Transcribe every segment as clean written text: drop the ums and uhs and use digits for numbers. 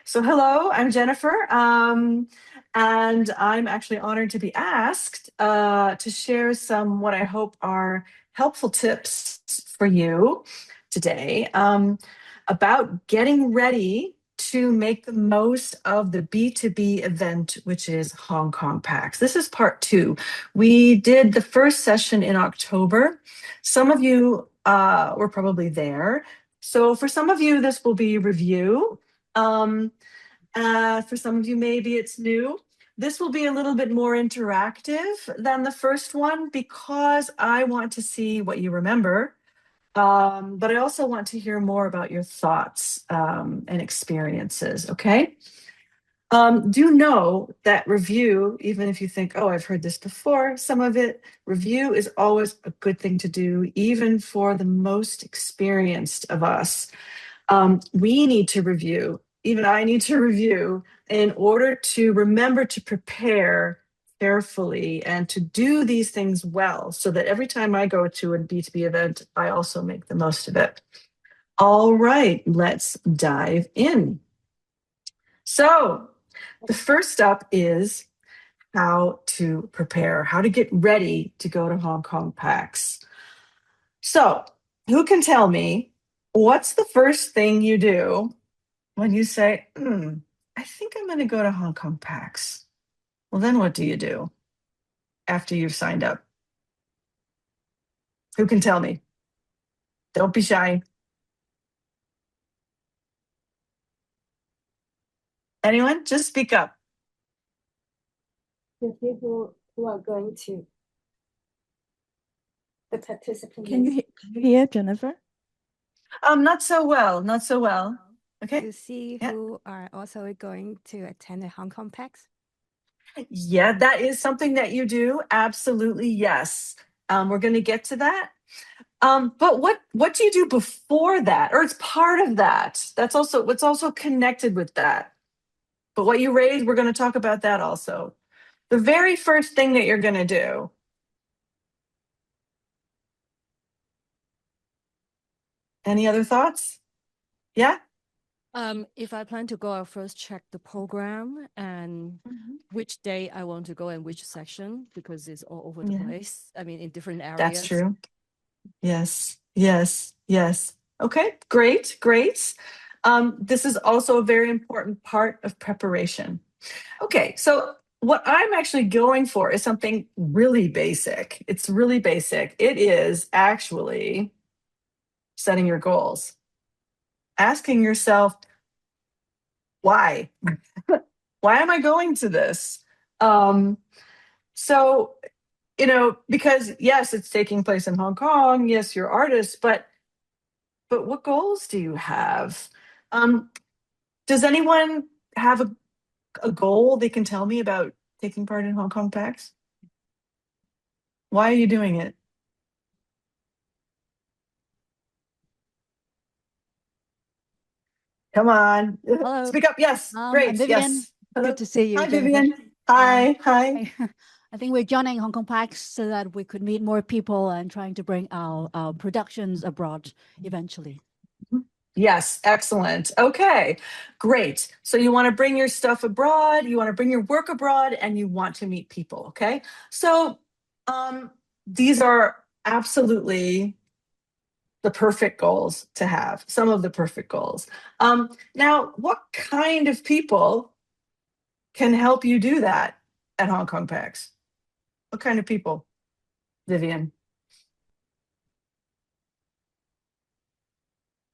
So hello, I'm Jennifer, and I'm actually honored to be asked to share some what I hope are helpful tips for you today about getting ready to make the most of the B2B event, which is Hong Kong PAX. This is part two. We did the first session in October. Some of you were probably there. So for some of you, this will be review. Um, for some of you, maybe it's new. This will be a little bit more interactive than the first one because I want to see what you remember. But I also want to hear more about your thoughts and experiences, okay? Do know that review, even if you think, oh, I've heard this before, some of it, review is always a good thing to do, even for the most experienced of us. We need to review, even I need to review in order to remember to prepare carefully and to do these things well so that every time I go to a B2B event, I also make the most of it. All right, let's dive in. So the first up is how to prepare, how to get ready to go to Hong Kong PAX. So who can tell me what's the first thing you do when you say, I think I'm going to go to Hong Kong PAX? Well, then what do you do after you've signed up? Who can tell me? Don't be shy. Anyone? Just speak up. The people who are going to the participants. Can you hear Jennifer? Not so well, not so well. Okay. To see Yeah. who are also going to attend the Hong Kong PAX. Yeah, that is something that you do. Absolutely, yes. We're going to get to that. But what do you do before that? Or it's part of that. That's also what's also connected with that. But what you raised, we're going to talk about that also. The very first thing that you're going to do. Any other thoughts? Yeah? If I plan to go, I'll first check the program and which day I want to go and which section, because it's all over the place. I mean, in different areas. That's true. Yes, yes, yes. Okay, great, great. This is also a very important part of preparation. Okay, so what I'm actually going for is something really basic. It's really basic. It is actually setting your goals. Asking yourself, why? Why am I going to this? So, because yes, it's taking place in Hong Kong. Yes, you're artists, but what goals do you have? Does anyone have a goal they can tell me about taking part in Hong Kong PAX? Why are you doing it? Come on. Hello. Speak up. Yes. Great. I'm Vivian. Yes. Hello. Good to see you, Hi, Jennifer. Vivian. Hi. Hi. I think we're joining Hong Kong PAX so that we could meet more people and trying to bring our productions abroad eventually. Yes. Excellent. Okay. Great. So you want to bring your stuff abroad, you want to bring your work abroad, and you want to meet people. Okay. So these are absolutely the perfect goals to have, some of the perfect goals. Now, what kind of people can help you do that at Hong Kong PAX? What kind of people, Vivian?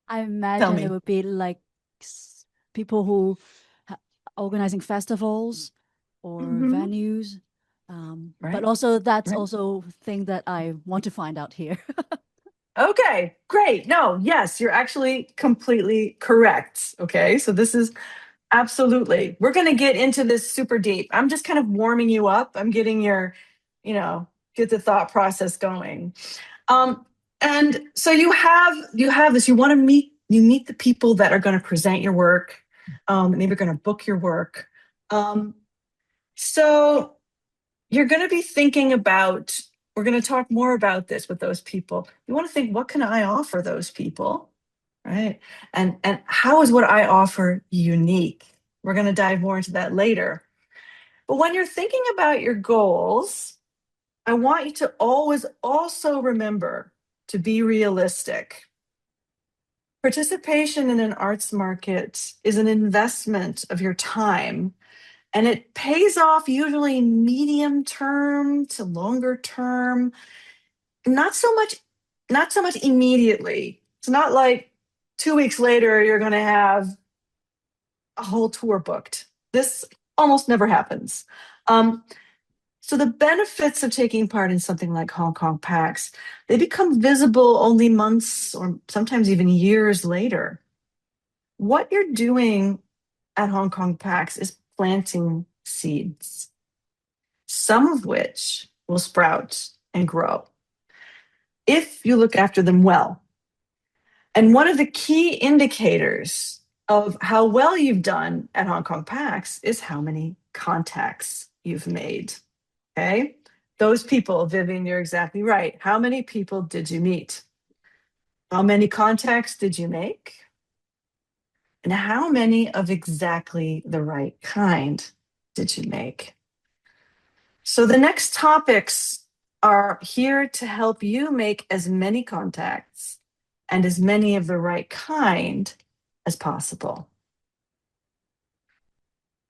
I imagine it would be like people who organizing festivals or venues. But also that's also thing that I want to find out here. Okay, great. No, yes, you're actually completely correct. Okay, so this is absolutely, we're going to get into this super deep. I'm just kind of warming you up. I'm getting your, get the thought process going. And so you have this, you want to meet the people that are going to present your work, maybe going to book your work. So you're going to be thinking about, we're going to talk more about this with those people. You want to think, what can I offer those people? Right? And how is what I offer unique? We're going to dive more into that later. But when you're thinking about your goals, I want you to always also remember to be realistic. Participation in an arts market is an investment of your time, and it pays off usually medium term to longer term. Not so much immediately. It's not like 2 weeks later you're going to have a whole tour booked. This almost never happens. So the benefits of taking part in something like Hong Kong PAX, they become visible only months or sometimes even years later. What you're doing at Hong Kong PAX is planting seeds, some of which will sprout and grow if you look after them well. And one of the key indicators of how well you've done at Hong Kong PAX is how many contacts you've made. Okay? Those people, Vivian, you're exactly right. How many people did you meet? How many contacts did you make? And how many of exactly the right kind did you make? So the next topics are here to help you make as many contacts and as many of the right kind as possible.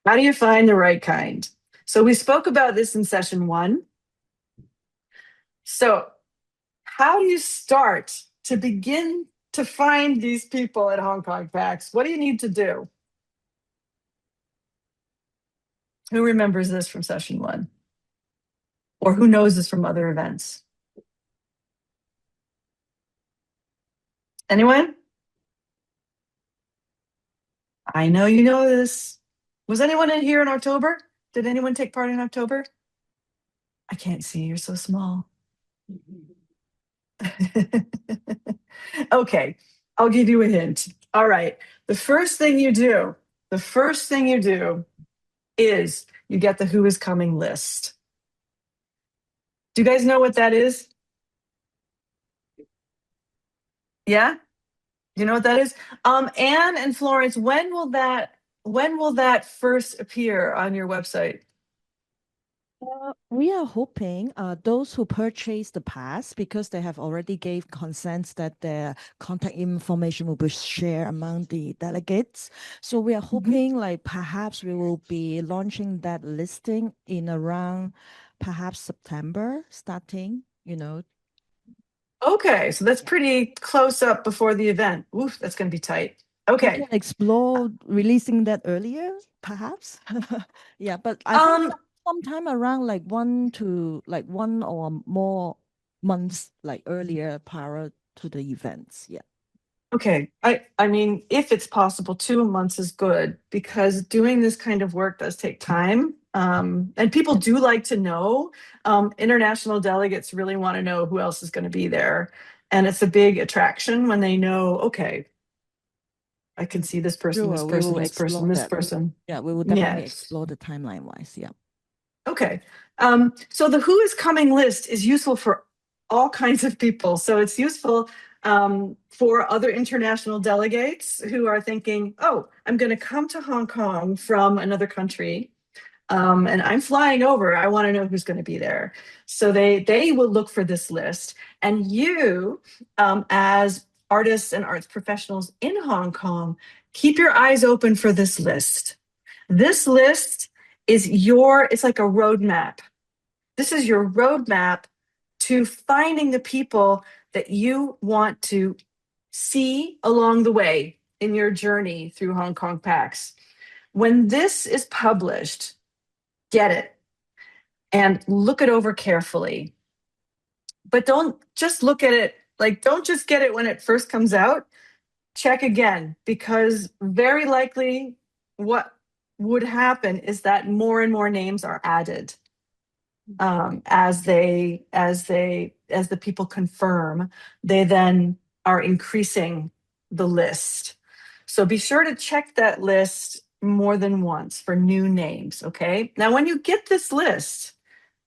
How do you find the right kind? So we spoke about this in session 1. So how do you start to begin to find these people at Hong Kong PAX? What do you need to do? Who remembers this from session 1? Or who knows this from other events? Anyone? I know you know this. Was anyone in here in October? Did anyone take part in October? I can't see, you're so small. Okay, I'll give you a hint. All right, the first thing you do is you get the who is coming list. Do you guys know what that is? Yeah? You know what that is? Anne and Florence, when will that first appear on your website? We are hoping those who purchase the pass, because they have already gave consent that their contact information will be shared among the delegates. So we are hoping like perhaps we will be launching that listing in around perhaps September starting, Okay, so that's pretty close up before the event. Oof, that's going to be tight. We Okay. can explore releasing that earlier, perhaps. Yeah, but I think sometime around like one or more months like earlier prior to the events. Yeah. Okay. I mean, if it's possible, 2 months is good because doing this kind of work does take time. And people do like to know. International delegates really want to know who else is going to be there. And it's a big attraction when they know, okay, I can see this person, this Sure, we person, will this person, explore this that. person. Yeah, we will definitely Yes. explore the timeline wise. Yeah. Okay. So the who is coming list is useful for all kinds of people. So it's useful for other international delegates who are thinking, oh, I'm going to come to Hong Kong from another country. And I'm flying over. I want to know who's going to be there. So they will look for this list. And you, as artists and arts professionals in Hong Kong, keep your eyes open for this list. This list is it's like a roadmap. This is your roadmap to finding the people that you want to see along the way in your journey through Hong Kong PAX. When this is published, get it and look it over carefully. But don't just look at it, don't just get it when it first comes out. Check again, because very likely what would happen is that more and more names are added as the people confirm. They then are increasing the list. So be sure to check that list more than once for new names. Okay. Now, when you get this list,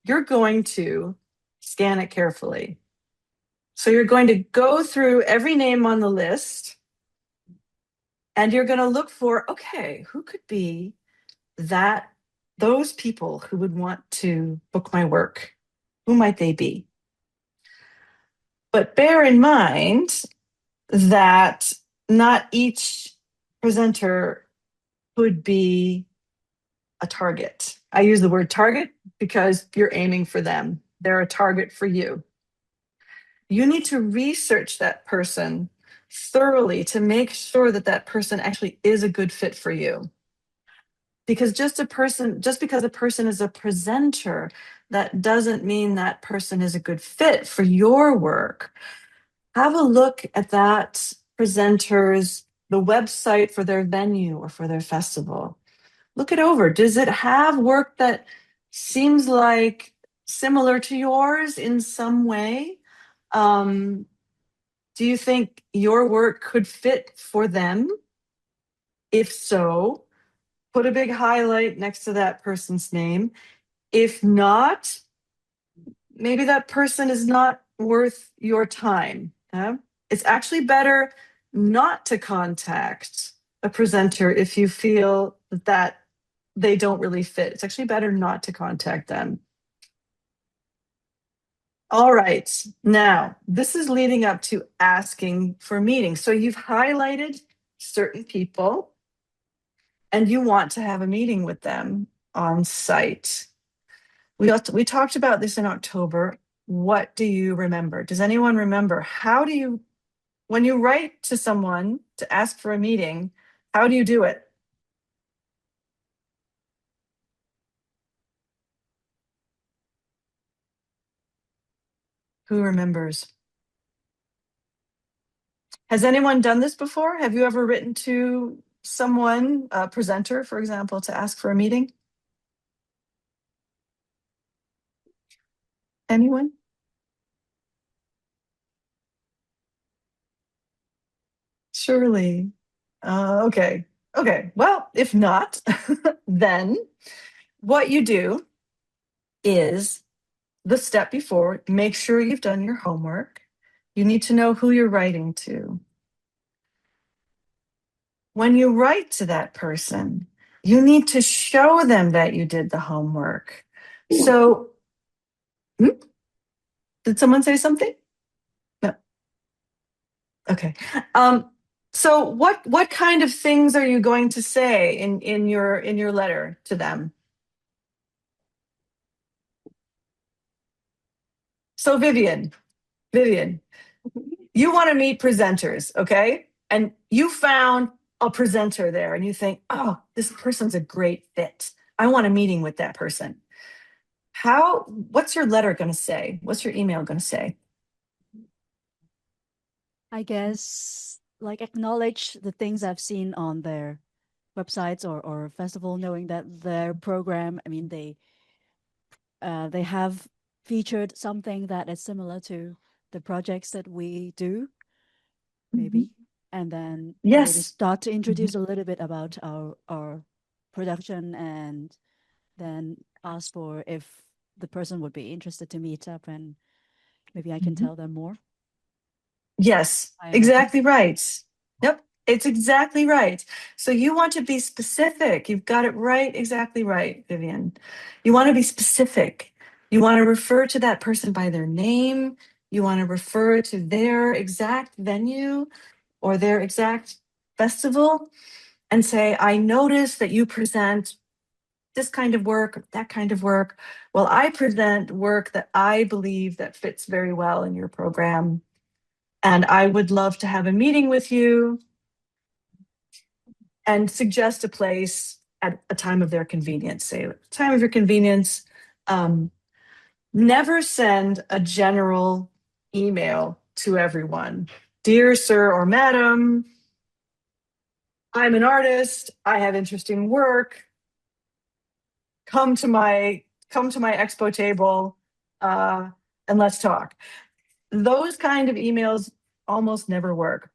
you're going to scan it carefully. So you're going to go through every name on the list. And you're going to look for, okay, who could be those people who would want to book my work, who might they be? But bear in mind that not each presenter could be a target. I use the word target because you're aiming for them. They're a target for you. You need to research that person thoroughly to make sure that that person actually is a good fit for you. Because just because a person is a presenter, that doesn't mean that person is a good fit for your work. Have a look at that presenter's the website for their venue or for their festival. Look it over. Does it have work that seems like similar to yours in some way? Do you think your work could fit for them? If so, put a big highlight next to that person's name. If not, maybe that person is not worth your time. It's actually better not to contact a presenter if you feel that they don't really fit. It's actually better not to contact them. All right, now this is leading up to asking for meetings. So you've highlighted certain people and you want to have a meeting with them on site. We talked about this in October. What do you remember? Does anyone remember? When you write to someone to ask for a meeting, how do you do it? Who remembers? Has anyone done this before? Have you ever written to someone, a presenter, for example, to ask for a meeting? Anyone? Surely. Okay. Okay. Well, if not, then what you do is the step before, make sure you've done your homework. You need to know who you're writing to. When you write to that person, you need to show them that you did the homework. So, did someone say something? No. Okay. So what kind of things are you going to say in your letter to them? So Vivian, you want to meet presenters, okay? And you found a presenter there and you think, oh, this person's a great fit. I want a meeting with that person. What's your letter going to say? What's your email going to say? I guess like acknowledge the things I've seen on their websites or festival, knowing that their program, I mean, they have featured something that is similar to the projects that we do, maybe. And then maybe Yes. start to introduce a little bit about our production, and then ask for if the person would be interested to meet up, and maybe I can tell them more. Yes, I exactly imagine. right. Yep, it's exactly right. So you want to be specific. You've got it right, exactly right, Vivian. You want to be specific. You want to refer to that person by their name. You want to refer to their exact venue or their exact festival and say, I noticed that you present this kind of work, that kind of work. Well, I present work that I believe that fits very well in your program. And I would love to have a meeting with you and suggest a place at a time of their convenience. Say, time of your convenience. Never send a general email to everyone. Dear sir or madam, I'm an artist. I have interesting work. Come to my expo table and let's talk. Those kind of emails almost never work.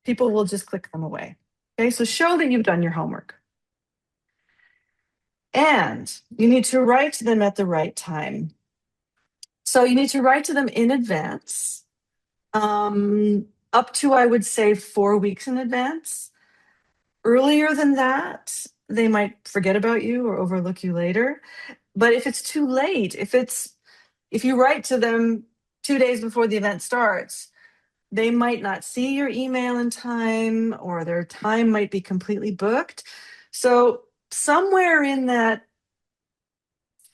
People will just click them away. Okay, so show that you've done your homework. And you need to write to them at the right time. So you need to write to them in advance, up to, I would say, 4 weeks in advance. Earlier than that, they might forget about you or overlook you later. But if it's too late, if you write to them 2 days before the event starts, they might not see your email in time, or their time might be completely booked. So somewhere in that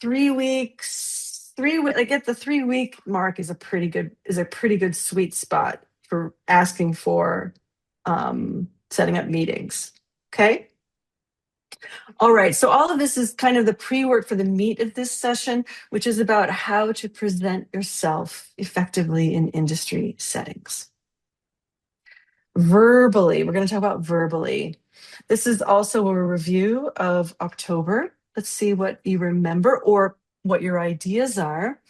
3 weeks, I get the 3 week mark is a pretty good sweet spot for asking for setting up meetings. Okay. All right. So all of this is kind of the pre-work for the meat of this session, which is about how to present yourself effectively in industry settings. Verbally, we're going to talk about verbally. This is also a review of October. Let's see what you remember or what your ideas are.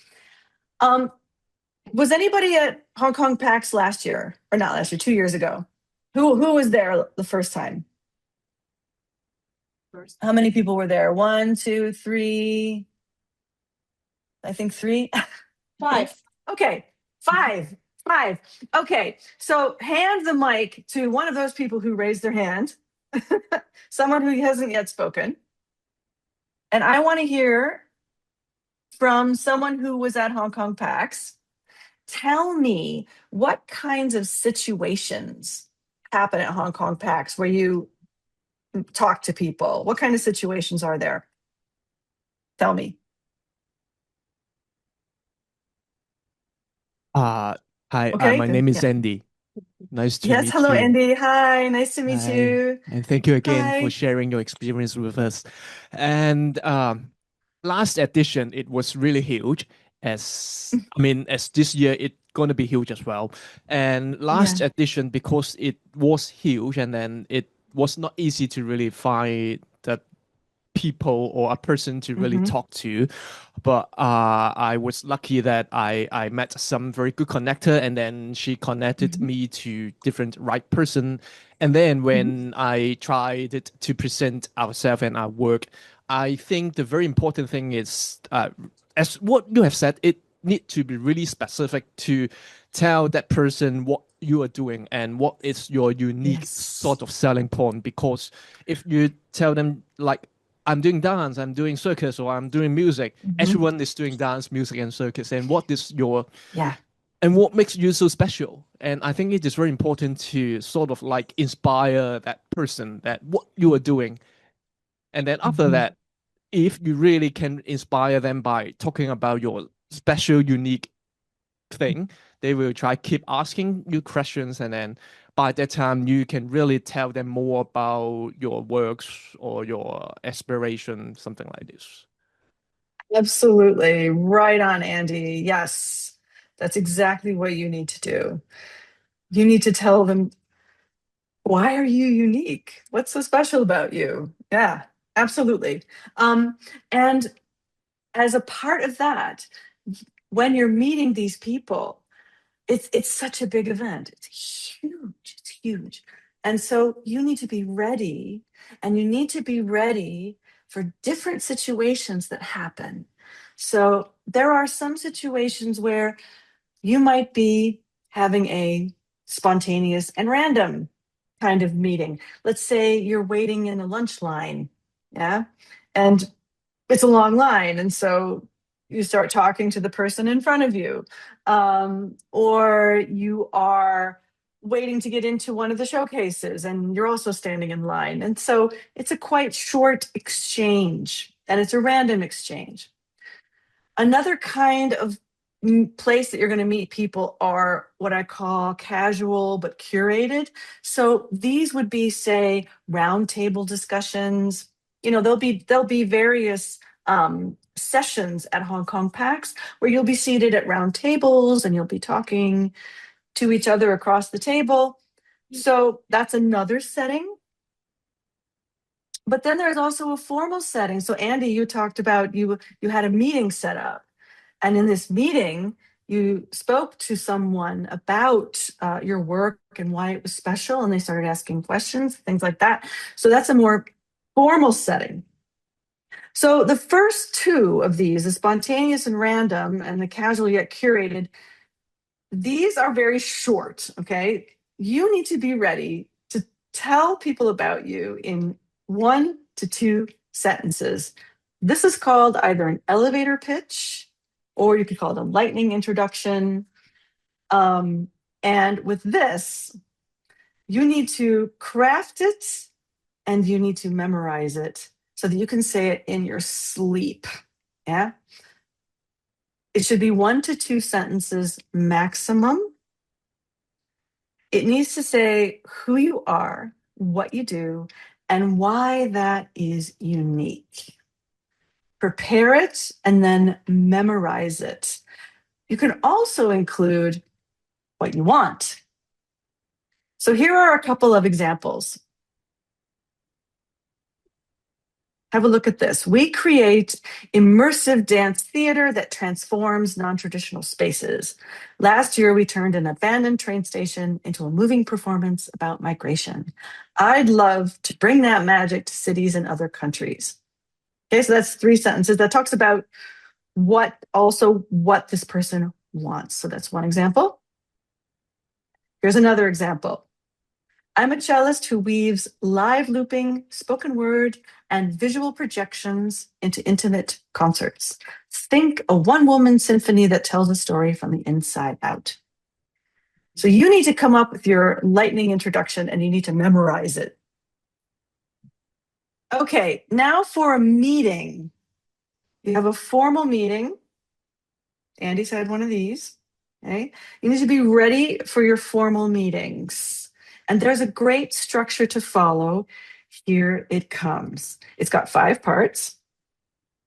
Was anybody at Hong Kong PAX last year, or not last year, 2 years ago? Who was there the first time? How many people were there? 1, 2, 3. I think 3. 5. Okay, 5. Okay, so hand the mic to one of those people who raised their hand, someone who hasn't yet spoken. And I want to hear from someone who was at Hong Kong PAX. Tell me what kinds of situations happen at Hong Kong PAX where you talk to people. What kind of situations are there? Tell me. Hi, Okay, my good. name is Yeah. Andy. Nice to Yes, meet hello, you. Andy. Hi, nice to meet Hi, you. and thank you again for Hi. sharing your experience with us. And last edition, it was really huge. As this year, it's gonna be huge as well. And last Yeah. edition, because it was huge, and then it was not easy to really find that people or a person to really Mhm. talk to, but I was lucky that I met some very good connector, and then she connected Mhm. me to different right person, and then Mhm. when I tried it to present ourselves and our work, I think the very important thing is as what you have said, it need to be really specific to tell that person what you are doing and what is your unique Yes. sort of selling point. Because if you tell them like, I'm doing dance, I'm doing circus, or I'm doing music, Mhm. everyone is doing dance, music, and circus, and what is your Yeah. and what makes you so special? And I think it is very important to sort of like inspire that person that what you are doing, and then after Mhm. that, if you really can inspire them by talking about your special, unique thing, they will try keep asking you questions, and then by that time you can really tell them more about your works or your aspiration, something like this. Absolutely. Right on, Andy. Yes. That's exactly what you need to do. You need to tell them, why are you unique? What's so special about you? Yeah, absolutely. And as a part of that, when you're meeting these people, it's such a big event. It's huge. It's huge. And so you need to be ready, and you need to be ready for different situations that happen. So there are some situations where you might be having a spontaneous and random kind of meeting. Let's say you're waiting in a lunch line, yeah, and it's a long line, and so you start talking to the person in front of you, or you are waiting to get into one of the showcases and you're also standing in line, and so it's a quite short exchange, and it's a random exchange. Another kind of place that you're going to meet people are what I call casual but curated. So these would be, say, roundtable discussions. There'll be various sessions at Hong Kong PAX where you'll be seated at round tables and you'll be talking to each other across the table. So that's another setting. But then there's also a formal setting. So Andy, you talked about you had a meeting set up. And in this meeting, you spoke to someone about your work and why it was special, and they started asking questions, things like that. So that's a more formal setting. So the first two of these, the spontaneous and random and the casual yet curated, these are very short, okay? You need to be ready to tell people about you in 1 to 2 sentences. This is called either an elevator pitch, or you could call it a lightning introduction. And with this, you need to craft it and you need to memorize it so that you can say it in your sleep. Yeah. It should be 1 to 2 sentences maximum. It needs to say who you are, what you do, and why that is unique. Prepare it and then memorize it. You can also include what you want. So here are a couple of examples. Have a look at this. We create immersive dance theater that transforms non-traditional spaces. Last year, we turned an abandoned train station into a moving performance about migration. I'd love to bring that magic to cities and other countries. Okay, so that's 3 sentences. That talks about what this person wants. So that's one example. Here's another example. I'm a cellist who weaves live looping, spoken word, and visual projections into intimate concerts. Think a one-woman symphony that tells a story from the inside out. So you need to come up with your lightning introduction and you need to memorize it. Okay, now for a meeting. You have a formal meeting. Andy's had one of these. Okay, you need to be ready for your formal meetings. And there's a great structure to follow. Here it comes. It's got 5 parts.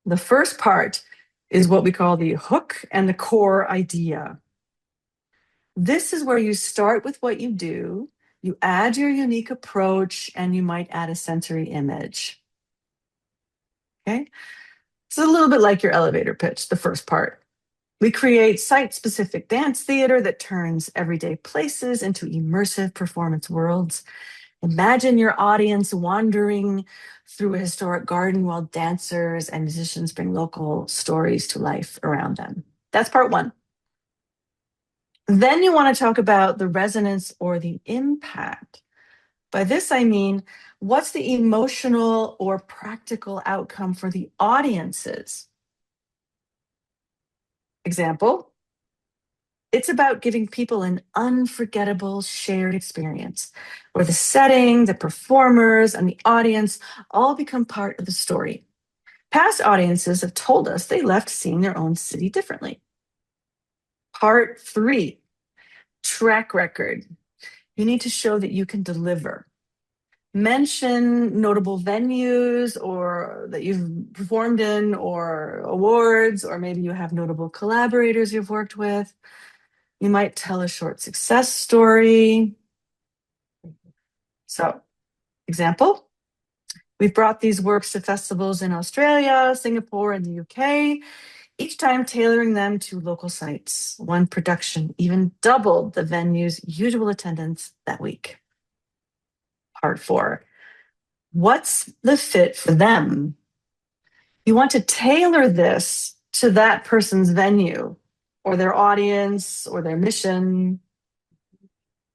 The first part is what we call the hook and the core idea. This is where you start with what you do, you add your unique approach, and you might add a sensory image. Okay? It's a little bit like your elevator pitch, the first part. We create site-specific dance theater that turns everyday places into immersive performance worlds. Imagine your audience wandering through a historic garden while dancers and musicians bring local stories to life around them. That's part 1. Then you want to talk about the resonance or the impact. By this, I mean, what's the emotional or practical outcome for the audiences? Example, it's about giving people an unforgettable shared experience where the setting, the performers, and the audience all become part of the story. Past audiences have told us they left seeing their own city differently. Part 3, track record. You need to show that you can deliver. Mention notable venues or that you've performed in, or awards, or maybe you have notable collaborators you've worked with. You might tell a short success story. So, example, we've brought these works to festivals in Australia, Singapore, and the UK, each time tailoring them to local sites. One production even doubled the venue's usual attendance that week. Part 4, what's the fit for them? You want to tailor this to that person's venue or their audience or their mission.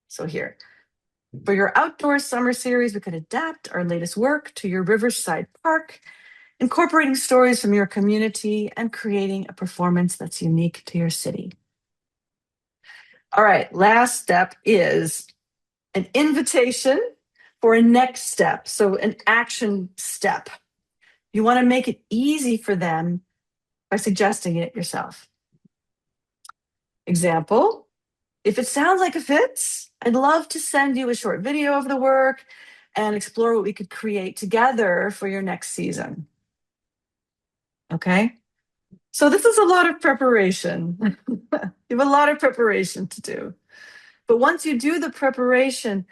So here, for your outdoor summer series, we could adapt our latest work to your Riverside Park, incorporating stories from your community and creating a performance that's unique to your city. All right, last step is an invitation for a next step, so an action step. You want to make it easy for them by suggesting it yourself. Example, if it sounds like a fit, I'd love to send you a short video of the work and explore what we could create together for your next season. Okay? So this is a lot of preparation. You have a lot of preparation to do. But once you do the preparation,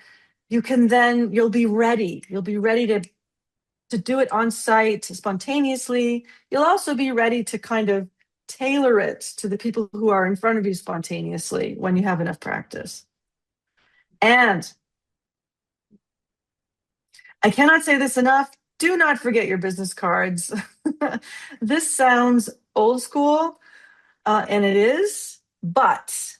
you'll be ready. You'll be ready to do it on site spontaneously. You'll also be ready to kind of tailor it to the people who are in front of you spontaneously when you have enough practice. And I cannot say this enough, do not forget your business cards. This sounds old school, and it is, but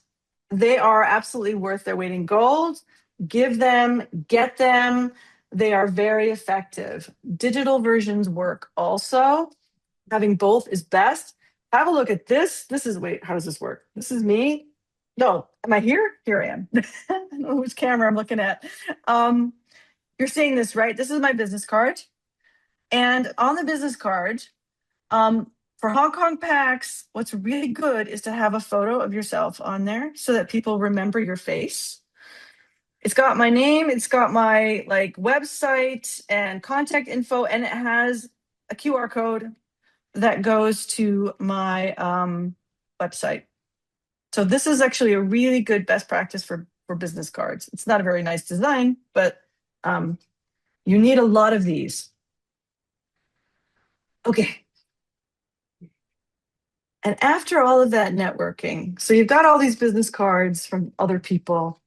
they are absolutely worth their weight in gold. Give them, get them. They are very effective. Digital versions work also. Having both is best. Have a look at this. This is, wait, how does this work? This is me. No, am I here? Here I am. I don't know which camera I'm looking at. You're seeing this, right? This is my business card. And on the business card, for Hong Kong PAX, what's really good is to have a photo of yourself on there so that people remember your face. It's got my name, it's got my like website and contact info, and it has a QR code that goes to my website. So this is actually a really good best practice for business cards. It's not a very nice design, but you need a lot of these. Okay. And after all of that networking, so you've got all these business cards from other people,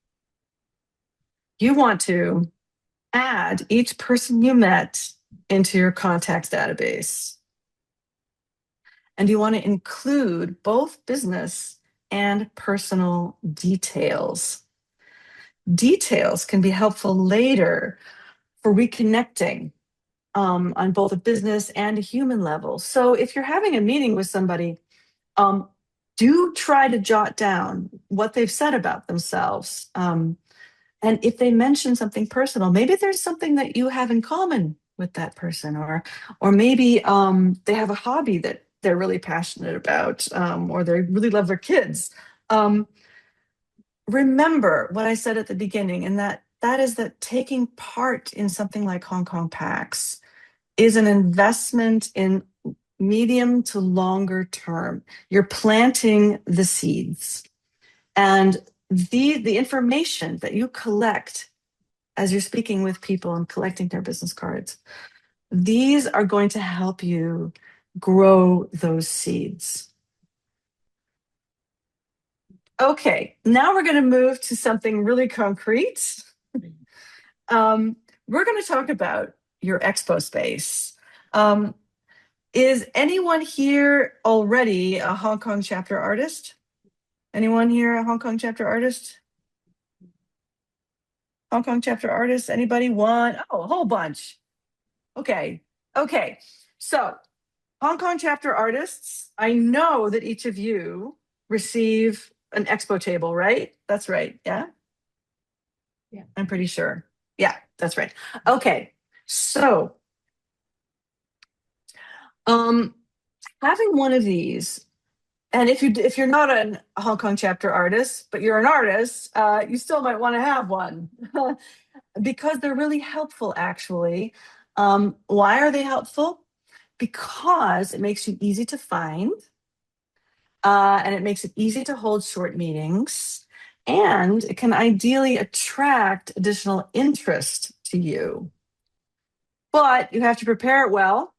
you want to add each person you met into your contacts database. And you want to include both business and personal details. Details can be helpful later for reconnecting on both a business and a human level. So if you're having a meeting with somebody, do try to jot down what they've said about themselves. And if they mention something personal, maybe there's something that you have in common with that person, or maybe they have a hobby that they're really passionate about, or they really love their kids. Remember what I said at the beginning, and that is that taking part in something like Hong Kong PAX is an investment in medium to longer term. You're planting the seeds. And the information that you collect as you're speaking with people and collecting their business cards, these are going to help you grow those seeds. Okay, now we're going to move to something really concrete. We're going to talk about your expo space. Is anyone here already a Hong Kong chapter artist? Anyone here a Hong Kong chapter artist? Hong Kong chapter artist? Anybody? One? Oh, a whole bunch. Okay. Okay. So, Hong Kong chapter artists, I know that each of you receive an expo table, right? That's right. Yeah? Yeah. I'm pretty sure. Yeah, that's right. Okay. So, having one of these, and if you're not a Hong Kong chapter artist, but you're an artist, you still might want to have one because they're really helpful, actually. Why are they helpful? Because it makes you easy to find, and it makes it easy to hold short meetings, and it can ideally attract additional interest to you. But you have to prepare it well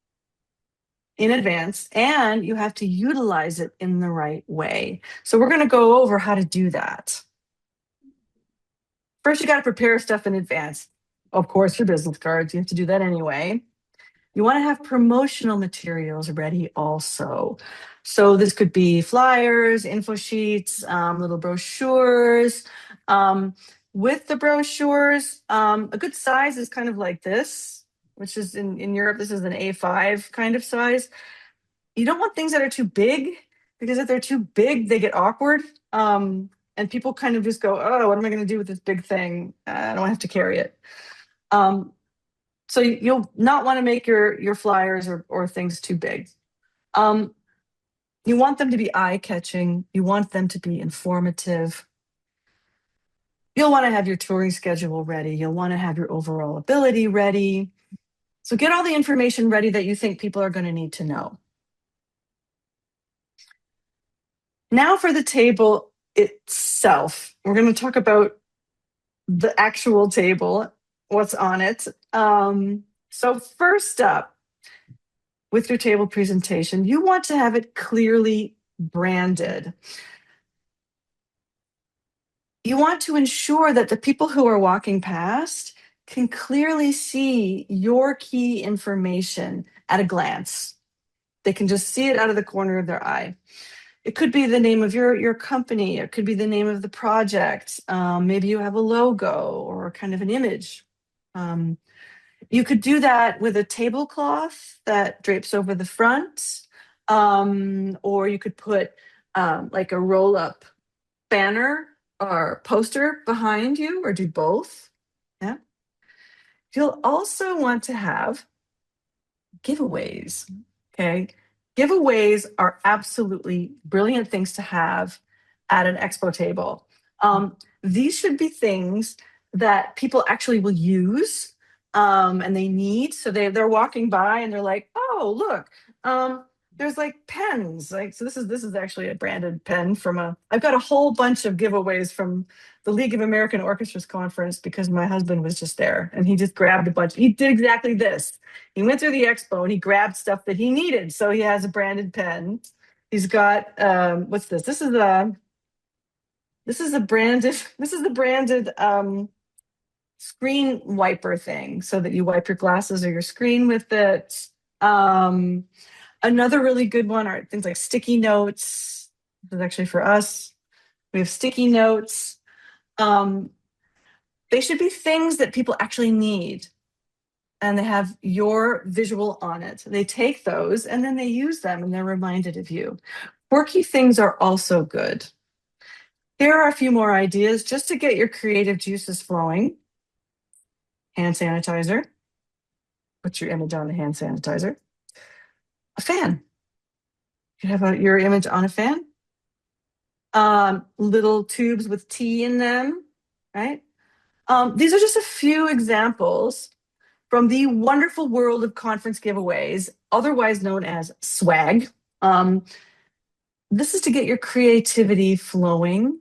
in advance, and you have to utilize it in the right way. So we're going to go over how to do that. First, you got to prepare stuff in advance. Of course, your business cards, you have to do that anyway. You want to have promotional materials ready also. So this could be flyers, info sheets, little brochures. With the brochures, a good size is kind of like this, which is in Europe, this is an A5 kind of size. You don't want things that are too big, because if they're too big, they get awkward. And people kind of just go, oh, what am I going to do with this big thing? I don't have to carry it. So you'll not want to make your flyers or things too big. You want them to be eye-catching. You want them to be informative. You'll want to have your touring schedule ready. You'll want to have your overall ability ready. So get all the information ready that you think people are going to need to know. Now for the table itself. We're going to talk about the actual table, what's on it. So first up, with your table presentation, you want to have it clearly branded. You want to ensure that the people who are walking past can clearly see your key information at a glance. They can just see it out of the corner of their eye. It could be the name of your company. It could be the name of the project. Maybe you have a logo or kind of an image. You could do that with a tablecloth that drapes over the front, or you could put like a roll-up banner or poster behind you, or do both. Yeah. You'll also want to have giveaways. Okay. Giveaways are absolutely brilliant things to have at an expo table. These should be things that people actually will use and they need. So they're walking by and they're like, oh, look, there's like pens. Like, so this is actually a branded pen I've got a whole bunch of giveaways from the League of American Orchestras conference because my husband was just there and he just grabbed a bunch. He did exactly this. He went through the expo and he grabbed stuff that he needed. So he has a branded pen. He's got what's this? This is the branded screen wiper thing so that you wipe your glasses or your screen with it. Another really good one are things like sticky notes. This is actually for us. We have sticky notes. They should be things that people actually need. And they have your visual on it. They take those and then they use them and they're reminded of you. Quirky things are also good. Here are a few more ideas just to get your creative juices flowing. Hand sanitizer. Put your image on the hand sanitizer. A fan. You have your image on a fan. Little tubes with tea in them, right? These are just a few examples from the wonderful world of conference giveaways, otherwise known as swag. This is to get your creativity flowing.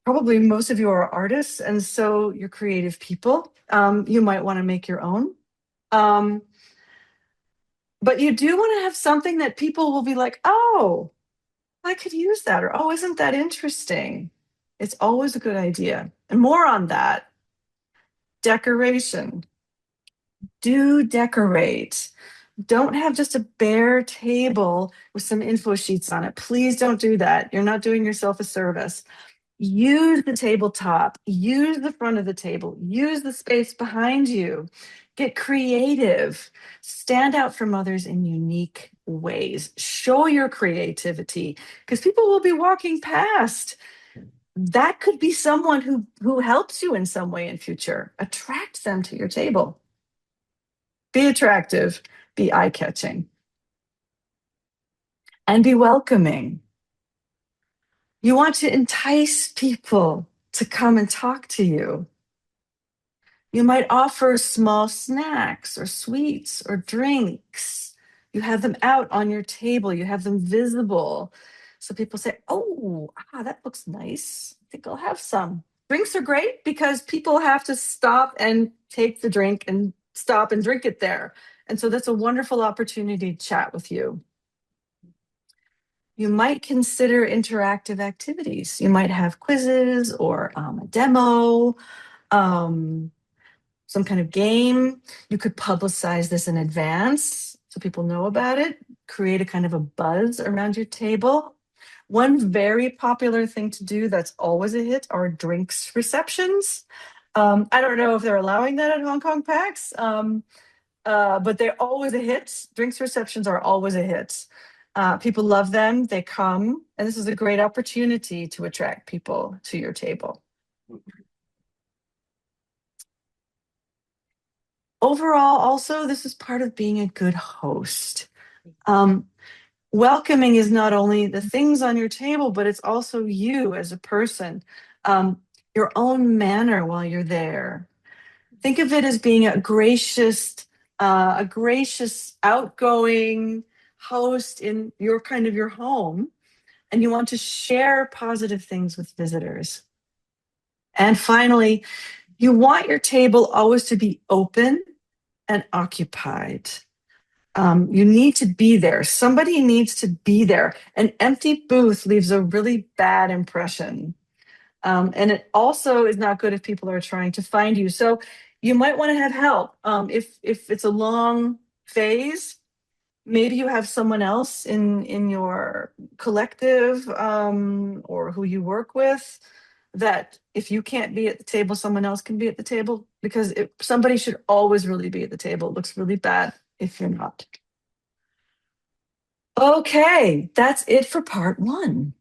Probably most of you are artists, and so you're creative people. You might want to make your own. But you do want to have something that people will be like, oh, I could use that, or oh, isn't that interesting? It's always a good idea. And more on that. Decoration. Do decorate. Don't have just a bare table with some info sheets on it. Please don't do that. You're not doing yourself a service. Use the tabletop, use the front of the table, use the space behind you. Get creative. Stand out from others in unique ways. Show your creativity because people will be walking past. That could be someone who helps you in some way in future. Attract them to your table. Be attractive, be eye-catching, and be welcoming. You want to entice people to come and talk to you. You might offer small snacks or sweets or drinks. You have them out on your table. You have them visible. So people say, oh, that looks nice. I think I'll have some. Drinks are great because people have to stop and take the drink and stop and drink it there. And so that's a wonderful opportunity to chat with you. You might consider interactive activities. You might have quizzes or a demo, some kind of game. You could publicize this in advance so people know about it, create a kind of a buzz around your table. One very popular thing to do that's always a hit are drinks receptions. I don't know if they're allowing that at Hong Kong PAX, but they're always a hit. Drinks receptions are always a hit. People love them, they come, and this is a great opportunity to attract people to your table. Overall, also, this is part of being a good host. Welcoming is not only the things on your table, but it's also you as a person, your own manner while you're there. Think of it as being a gracious, outgoing host in your home, and you want to share positive things with visitors. And finally, you want your table always to be open and occupied. You need to be there. Somebody needs to be there. An empty booth leaves a really bad impression. And it also is not good if people are trying to find you. So you might want to have help. If it's a long phase, maybe you have someone else in your collective or who you work with that if you can't be at the table, someone else can be at the table. because somebody should always really be at the table. It looks really bad if you're not. Okay, that's it for part 1.